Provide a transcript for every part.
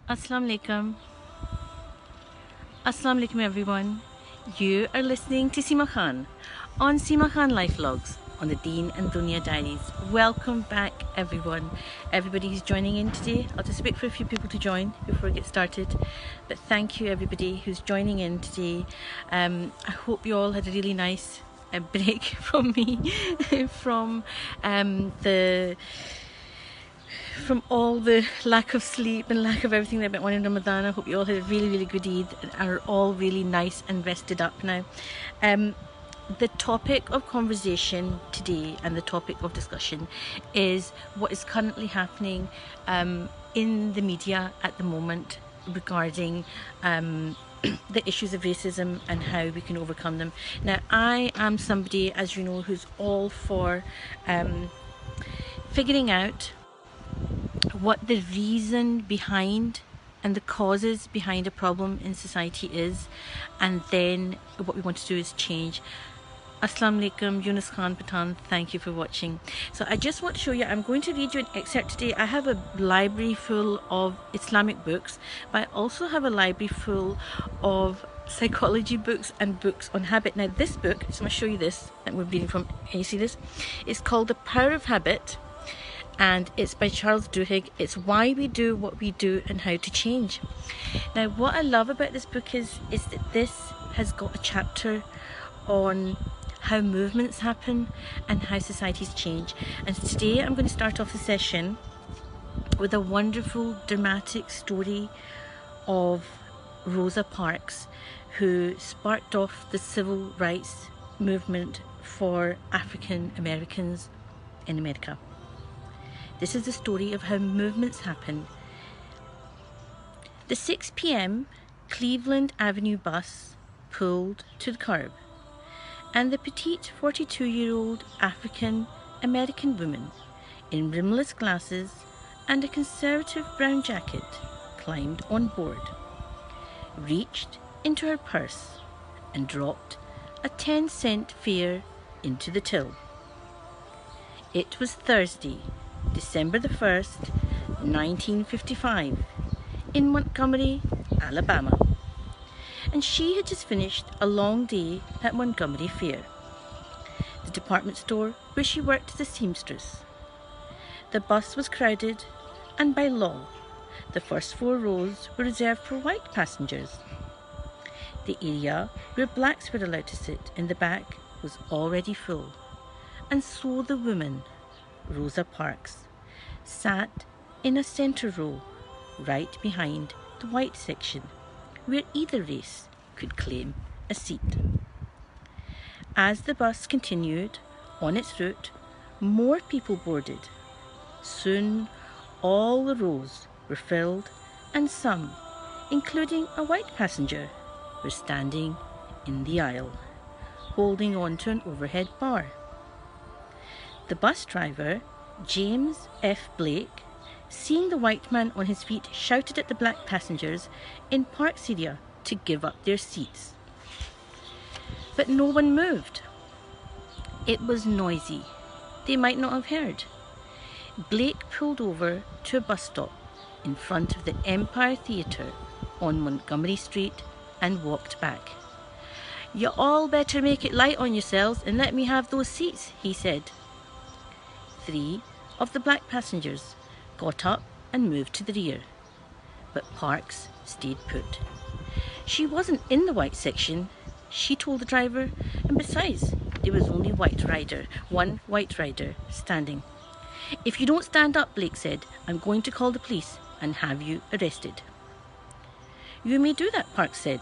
Assalamu alaikum. Assalamu alaikum everyone. You are listening to Seema Khan on Seema Khan Life Vlogs on the Deen and Dunya Diaries. Welcome back everyone. Everybody who's joining in today. I'll just wait for a few people to join before we get started. But thank you everybody who's joining in today. I hope you all had a really nice break from me from all the lack of sleep and lack of everything that went on in Ramadan. I hope you all had a really good Eid and are all really nice and rested up now. The topic of conversation today and the topic of discussion is what is currently happening in the media at the moment regarding the issues of racism and how we can overcome them. Now, I am somebody, as you know, who's all for figuring out what the reason behind and the causes behind a problem in society is, and then what we want to do is change. Assalamu alaikum, Yunus Khan Patan, thank you for watching. So I just want to show you, I'm going to read you an excerpt today. I have a library full of Islamic books, but I also have a library full of psychology books and books on habit. Now this book, so I'm going to show you this that we're reading from. Can you see this? It's called The Power of Habit, and it's by Charles Duhigg. It's why we do what we do and how to change. Now what I love about this book is that this has got a chapter on how movements happen and how societies change. And today I'm going to start off the session with a wonderful dramatic story of Rosa Parks, who sparked off the civil rights movement for African Americans in America. This is the story of how movements happen. The 6 p.m. Cleveland Avenue bus pulled to the curb, and the petite 42-year-old African American woman in rimless glasses and a conservative brown jacket climbed on board, reached into her purse and dropped a 10-cent fare into the till. It was Thursday, December the 1st, 1955, in Montgomery, Alabama, and she had just finished a long day at Montgomery Fair, the department store where she worked as a seamstress. The bus was crowded, and by law, the first 4 rows were reserved for white passengers. The area where blacks were allowed to sit in the back was already full, and so the woman, Rosa Parks, sat in a centre row right behind the white section, where either race could claim a seat. As the bus continued on its route, more people boarded. Soon all the rows were filled, and some, including a white passenger, were standing in the aisle, holding on to an overhead bar. The bus driver, James F. Blake, seeing the white man on his feet, shouted at the black passengers in Parks area to give up their seats. But no one moved. It was noisy. They might not have heard. Blake pulled over to a bus stop in front of the Empire Theatre on Montgomery Street and walked back. "You all better make it light on yourselves and let me have those seats," he said. 3 of the black passengers got up and moved to the rear, but Parks stayed put. She wasn't in the white section, she told the driver, and besides, there was only one white rider standing. "If you don't stand up," Blake said, "I'm going to call the police and have you arrested." "You may do that," Parks said.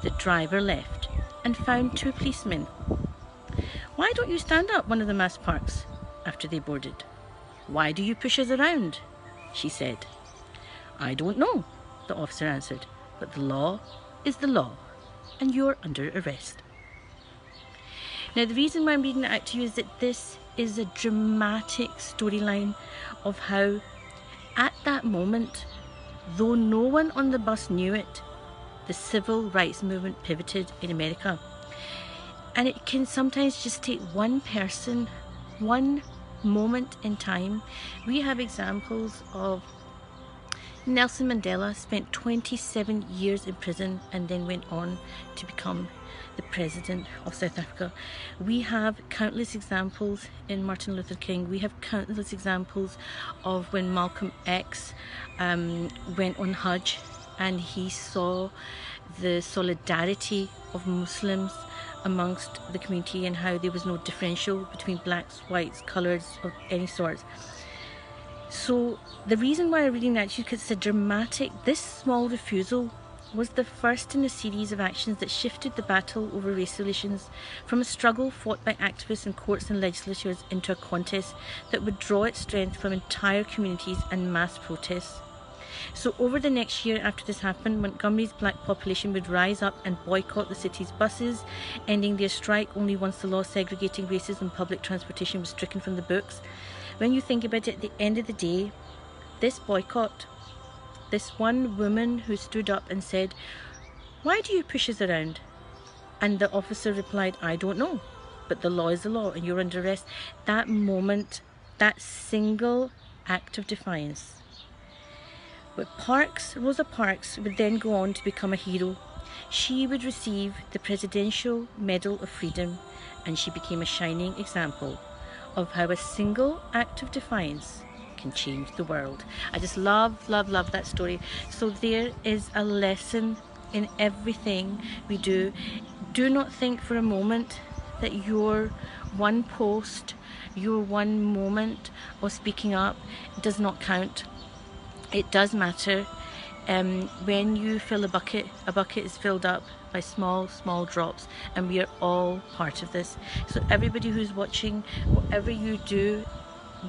The driver left and found 2 policemen. "Why don't you stand up?" one of them asked Parks after they boarded. "Why do you push us around?" she said. "I don't know," the officer answered, "but the law is the law, and you're under arrest." Now the reason why I'm reading it out to you is that this is a dramatic storyline of how, at that moment, though no one on the bus knew it, the civil rights movement pivoted in America. And it can sometimes just take one person, one moment in time. We have examples of Nelson Mandela spent 27 years in prison and then went on to become the president of South Africa. We have countless examples in Martin Luther King. We have countless examples of when Malcolm X went on Hajj and he saw the solidarity of Muslims amongst the community and how there was no differential between blacks, whites, colours of any sort. So the reason why I'm reading that is because it's a dramatic, this small refusal was the first in a series of actions that shifted the battle over race relations from a struggle fought by activists in courts and legislatures into a contest that would draw its strength from entire communities and mass protests. So over the next year after this happened, Montgomery's black population would rise up and boycott the city's buses, ending their strike only once the law segregating races on public transportation was stricken from the books. When you think about it, at the end of the day, this boycott, this one woman who stood up and said, "Why do you push us around?" And the officer replied, "I don't know, but the law is the law and you're under arrest." That moment, that single act of defiance. But Rosa Parks would then go on to become a hero. She would receive the Presidential Medal of Freedom, and she became a shining example of how a single act of defiance can change the world. I just love that story. So there is a lesson in everything we do. Do not think for a moment that your one post, your one moment of speaking up does not count. It does matter. When you fill a bucket is filled up by small drops, and we are all part of this. So everybody who's watching, whatever you do,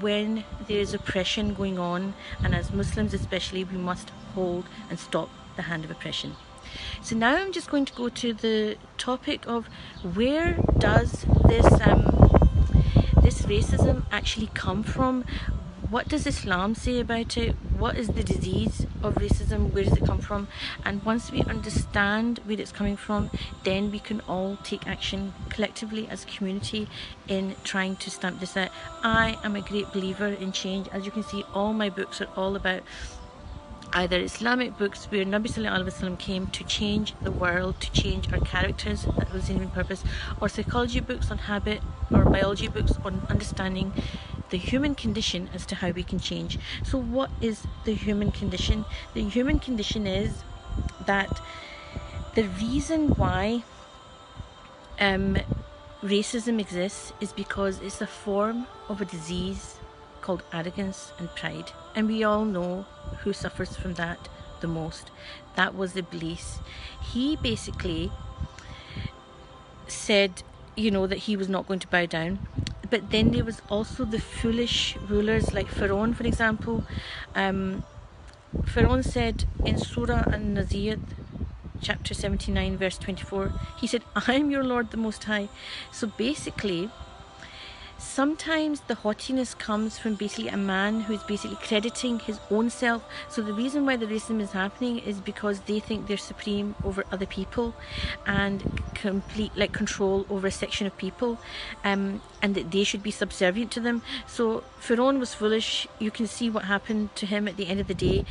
when there's oppression going on, and as Muslims especially, we must hold and stop the hand of oppression. So now I'm just going to go to the topic of where does this racism actually come from? What does Islam say about it? What is the disease of racism? Where does it come from? And once we understand where it's coming from, then we can all take action collectively as a community in trying to stamp this out. I am a great believer in change. As you can see, all my books are all about either Islamic books where Nabi Sallallahu Alaihi Wasallam came to change the world, to change our characters, that was his main purpose, or psychology books on habit, or biology books on understanding the human condition as to how we can change. So what is the human condition? The human condition is that the reason why racism exists is because it's a form of a disease called arrogance and pride, and we all know who suffers from that the most. That was Iblis. He basically said, you know, that he was not going to bow down. But then there was also the foolish rulers like Pharaoh, for example. Pharaoh said in Surah An-Naziyat, chapter 79, verse 24, he said, "I am your Lord the Most High." So basically, sometimes the haughtiness comes from basically a man who is basically crediting his own self. So the reason why the racism is happening is because they think they're supreme over other people and complete control over a section of people, and that they should be subservient to them. So Pharaoh was foolish. You can see what happened to him at the end of the day.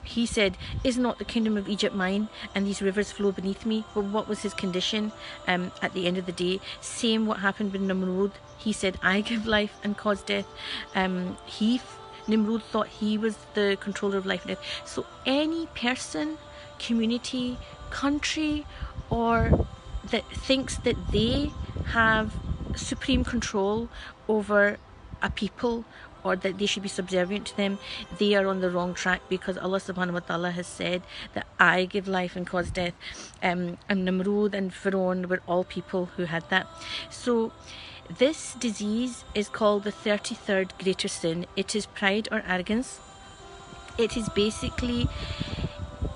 He said, "Is not the kingdom of Egypt mine, and these rivers flow beneath me?" Well, what was his condition at the end of the day? Same what happened with Namrud. He said, "I give life and cause death." Nimrod thought he was the controller of life and death. So any person, community, country, or that thinks that they have supreme control over a people, or that they should be subservient to them, they are on the wrong track, because Allah subhanahu wa ta'ala has said that I give life and cause death. And Nimrod and Pharaoh were all people who had that. So this disease is called the 33rd greater sin. It is pride or arrogance. It is basically,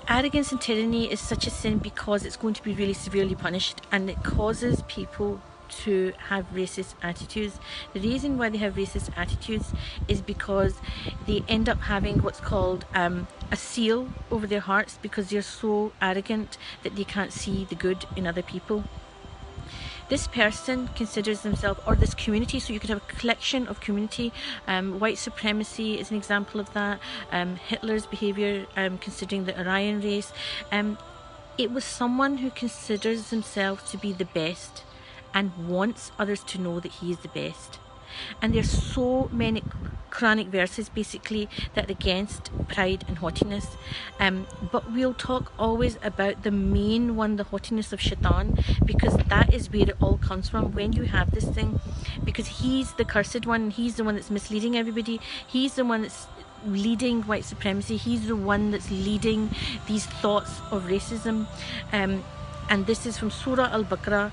arrogance and tyranny is such a sin because it's going to be really severely punished, and it causes people to have racist attitudes. The reason why they have racist attitudes is because they end up having what's called a seal over their hearts, because they're so arrogant that they can't see the good in other people. This person considers themselves, or this community, so you could have a collection of community. White supremacy is an example of that. Hitler's behaviour, considering the Aryan race. It was someone who considers himself to be the best and wants others to know that he is the best. And there's so many Quranic verses basically that are against pride and haughtiness, but we'll talk always about the main one, the haughtiness of Shaitan, because that is where it all comes from. When you have this thing, because he's the cursed one, he's the one that's misleading everybody, he's the one that's leading white supremacy, he's the one that's leading these thoughts of racism. And this is from Surah Al-Baqarah,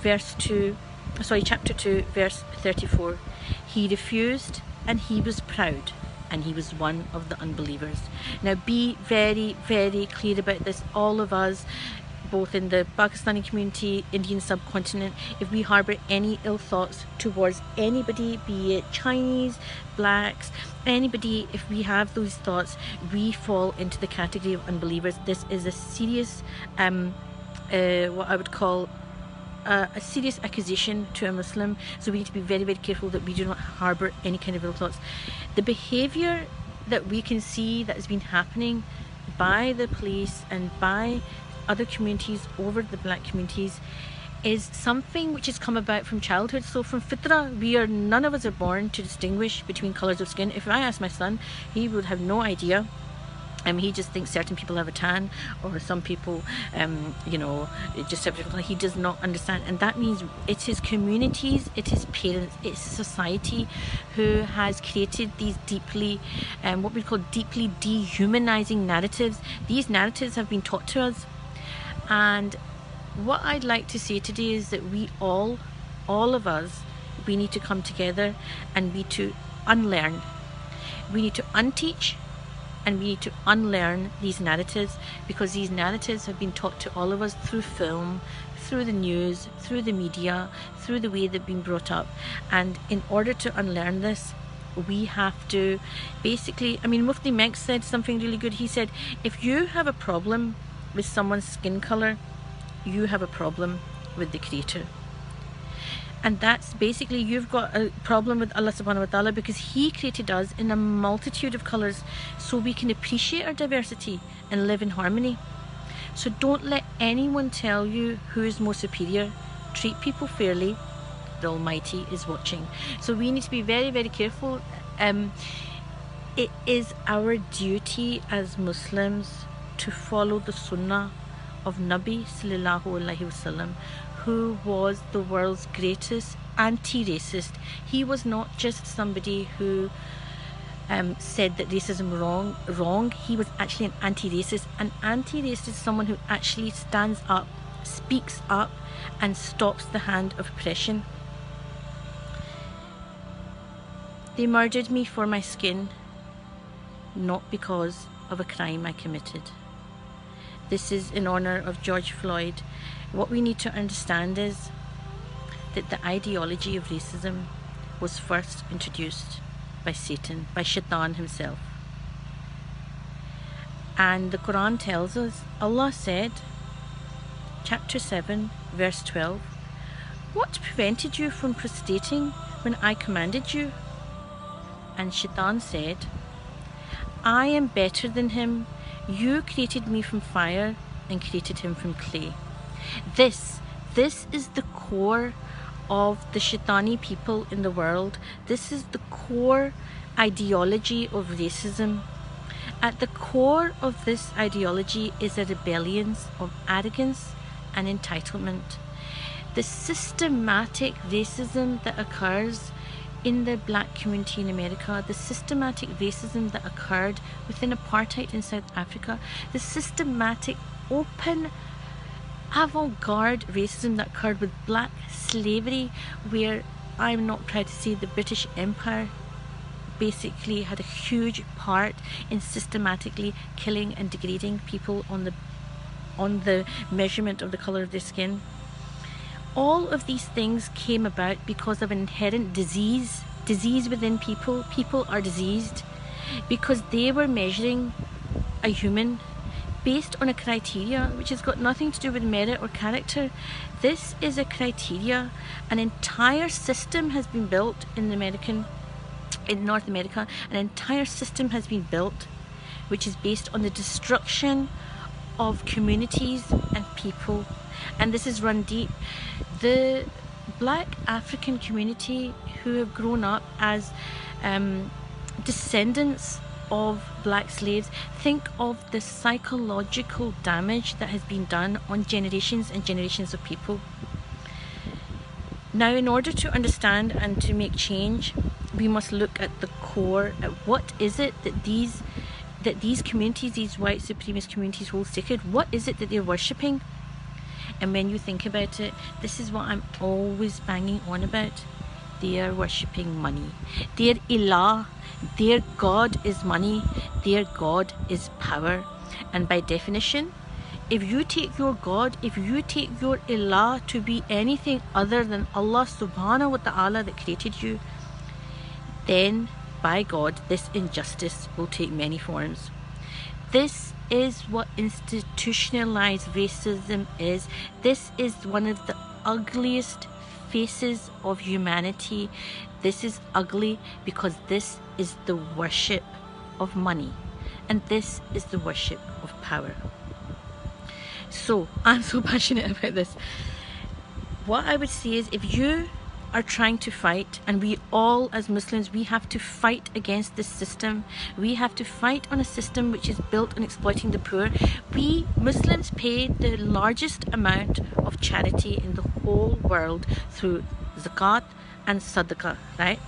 chapter 2, verse 34. He refused and he was proud, and he was one of the unbelievers. Now be very, very clear about this, all of us, both in the Pakistani community, Indian subcontinent, if we harbour any ill thoughts towards anybody, be it Chinese, blacks, anybody, if we have those thoughts, we fall into the category of unbelievers. This is a serious, what I would call a serious accusation to a Muslim, so we need to be very, very careful that we do not harbour any kind of ill thoughts. The behaviour that we can see that has been happening by the police and by other communities over the black communities is something which has come about from childhood. So from Fitra, none of us are born to distinguish between colours of skin. If I ask my son, he would have no idea. He just thinks certain people have a tan, or some people, just have different. He does not understand, and that means it's his communities, it's his parents, it's society who has created these deeply, what we call deeply dehumanizing narratives. These narratives have been taught to us, and what I'd like to say today is that we all of us, we need to come together and we need to unlearn. We need to unteach. And we need to unlearn these narratives, because these narratives have been taught to all of us through film, through the news, through the media, through the way they've been brought up. And in order to unlearn this, we have to basically, Mufti Menk said something really good. He said, if you have a problem with someone's skin colour, you have a problem with the Creator. And that's basically, you've got a problem with Allah subhanahu wa ta'ala, because He created us in a multitude of colours so we can appreciate our diversity and live in harmony. So don't let anyone tell you who is more superior. Treat people fairly. The Almighty is watching. So we need to be very, very careful. It is our duty as Muslims to follow the Sunnah of Nabi sallallahu alaihi wasallam, who was the world's greatest anti-racist. He was not just somebody who said that racism wrong. He was actually an anti-racist. An anti-racist is someone who actually stands up, speaks up, and stops the hand of oppression. They murdered me for my skin, not because of a crime I committed. This is in honour of George Floyd. What we need to understand is that the ideology of racism was first introduced by Satan, by Shaitan himself. And the Quran tells us, Allah said, chapter 7, verse 12, what prevented you from prostrating when I commanded you? And Shaitan said, I am better than him. You created me from fire and created him from clay. This is the core of the Shaitani people in the world. This is the core ideology of racism. At the core of this ideology is a rebellion of arrogance and entitlement. The systematic racism that occurs in the black community in America, the systematic racism that occurred within apartheid in South Africa, the systematic open avant-garde racism that occurred with black slavery, where I'm not proud to say the British Empire basically had a huge part in systematically killing and degrading people on the measurement of the colour of their skin. All of these things came about because of an inherent disease within people. People are diseased because they were measuring a human based on a criteria which has got nothing to do with merit or character. This is a criteria. An entire system has been built in North America. An entire system has been built which is based on the destruction of communities and people, and this is run deep. The Black African community, who have grown up as descendants of black slaves, think of the psychological damage that has been done on generations and generations of people. Now, in order to understand and to make change, we must look at the core, at what is it that these communities, these white supremacist communities, hold sacred. What is it that they're worshipping? And when you think about it, this is what I'm always banging on about. They are worshipping money. Their ilah, their god is money, their god is power. And by definition, if you take your god, if you take your ilah to be anything other than Allah subhanahu wa ta'ala that created you, then by God, this injustice will take many forms. This is what institutionalized racism is. This is one of the ugliest faces of humanity. This is ugly because this is the worship of money, and this is the worship of power. So I'm so passionate about this. What I would say is, if you are trying to fight, and we all as Muslims, we have to fight against this system. We have to fight on a system which is built on exploiting the poor. We Muslims pay the largest amount of charity in the whole world through zakat and sadaqah, right?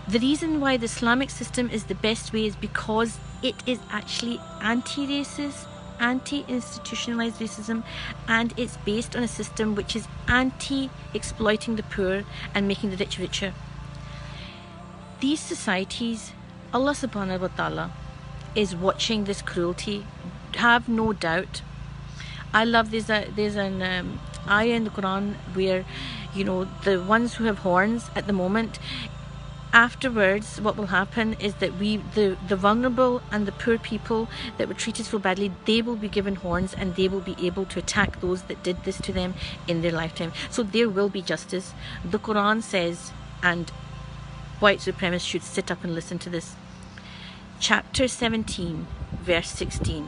The reason why the Islamic system is the best way is because it is actually anti-racist, anti-institutionalized racism, and it's based on a system which is anti-exploiting the poor and making the rich richer. These societies, Allah subhanahu wa ta'ala is watching this cruelty, have no doubt. I love there's an ayah in the Quran where, you know, the ones who have horns at the moment, afterwards what will happen is that the vulnerable and the poor people that were treated so badly, they will be given horns and they will be able to attack those that did this to them in their lifetime. So there will be justice. The Quran says, and white supremacists should sit up and listen to this, chapter 17 verse 16,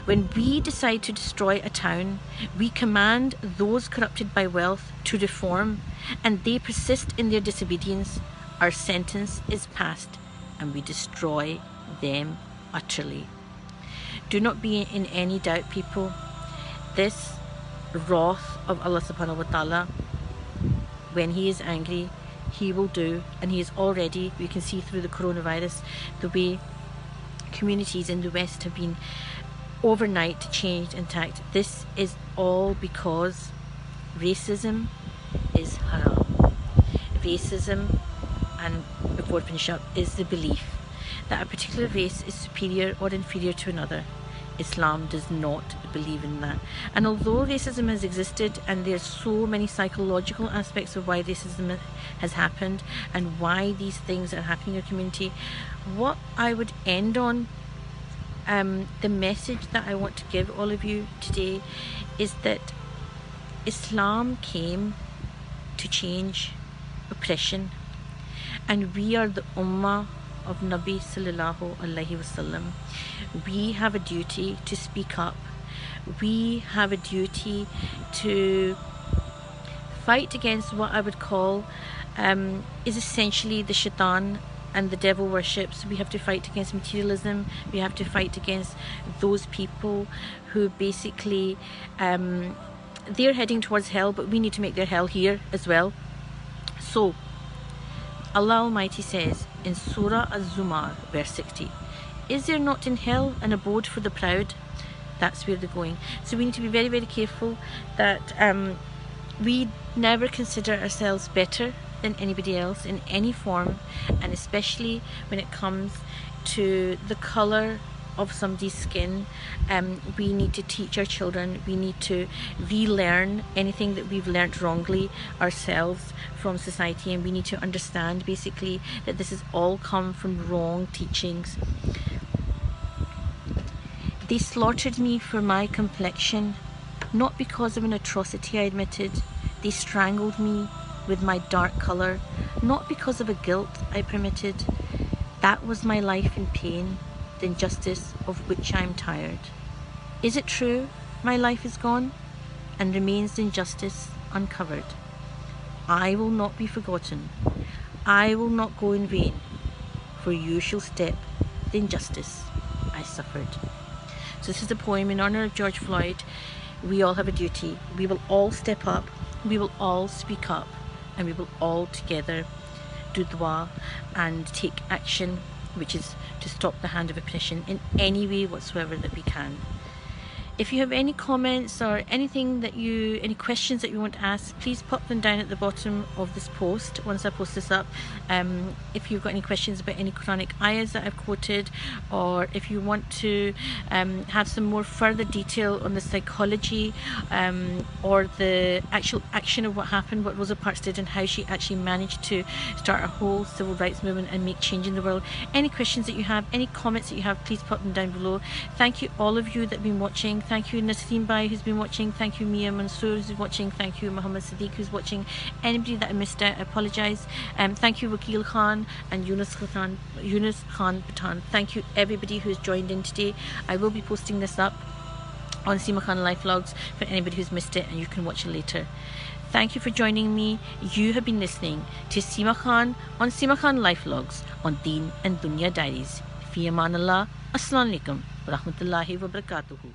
when we decide to destroy a town, we command those corrupted by wealth to reform, and they persist in their disobedience. Our sentence is passed and we destroy them utterly. Do not be in any doubt, people. This wrath of Allah subhanahu wa ta'ala, when he is angry, he will do, and he is already, we can see through the coronavirus, the way communities in the West have been overnight changed and attacked. This is all because racism is haram. Racism, and before finishing up, is the belief that a particular race is superior or inferior to another. Islam does not believe in that. And although racism has existed, and there's so many psychological aspects of why racism has happened and why these things are happening in your community, what I would end on, the message that I want to give all of you today, is that Islam came to change oppression, and we are the ummah of Nabi sallallahu alaihi wasallam. We have a duty to speak up. We have a duty to fight against what I would call is essentially the shaitan and the devil worships. We have to fight against materialism. We have to fight against those people who basically they're heading towards hell, but we need to make their hell here as well. So Allah Almighty says in Surah az-Zumar verse 60, is there not in hell an abode for the proud? That's where they're going. So we need to be very, very careful that we never consider ourselves better than anybody else in any form, and especially when it comes to the colour of somebody's skin. We need to teach our children, we need to relearn anything that we've learnt wrongly ourselves from society, and we need to understand basically that this has all come from wrong teachings. They slaughtered me for my complexion, not because of an atrocity I admitted. They strangled me with my dark colour, not because of a guilt I permitted. That was my life in pain, the injustice of which I am tired. Is it true my life is gone, and remains the injustice uncovered? I will not be forgotten. I will not go in vain, for you shall step the injustice I suffered. So this is a poem in honour of George Floyd. We all have a duty. We will all step up. We will all speak up. And we will all together do dua and take action, which is to stop the hand of oppression in any way whatsoever that we can. If you have any comments or any questions that you want to ask, please pop them down at the bottom of this post once I post this up. If you've got any questions about any Quranic ayahs that I've quoted, or if you want to have some more further detail on the psychology or the actual action of what happened, what Rosa Parks did, and how she actually managed to start a whole civil rights movement and make change in the world. Any questions that you have, any comments that you have, please pop them down below. Thank you all of you that have been watching. Thank you Naseem Bhai who's been watching. Thank you Mia Mansoor who's watching. Thank you Muhammad Sadiq who's watching. Anybody that I missed out, I apologise. Thank you Wakil Khan and Yunus Khan Patan. Thank you everybody who's joined in today. I will be posting this up on Seema Khan Life Vlogs for anybody who's missed it, and you can watch it later. Thank you for joining me. You have been listening to Seema Khan on Seema Khan Life Vlogs on Deen and Dunya Diaries. Fi Aman Allah. Assalamu alaikum wa rahmatullahi wa barakatuhu.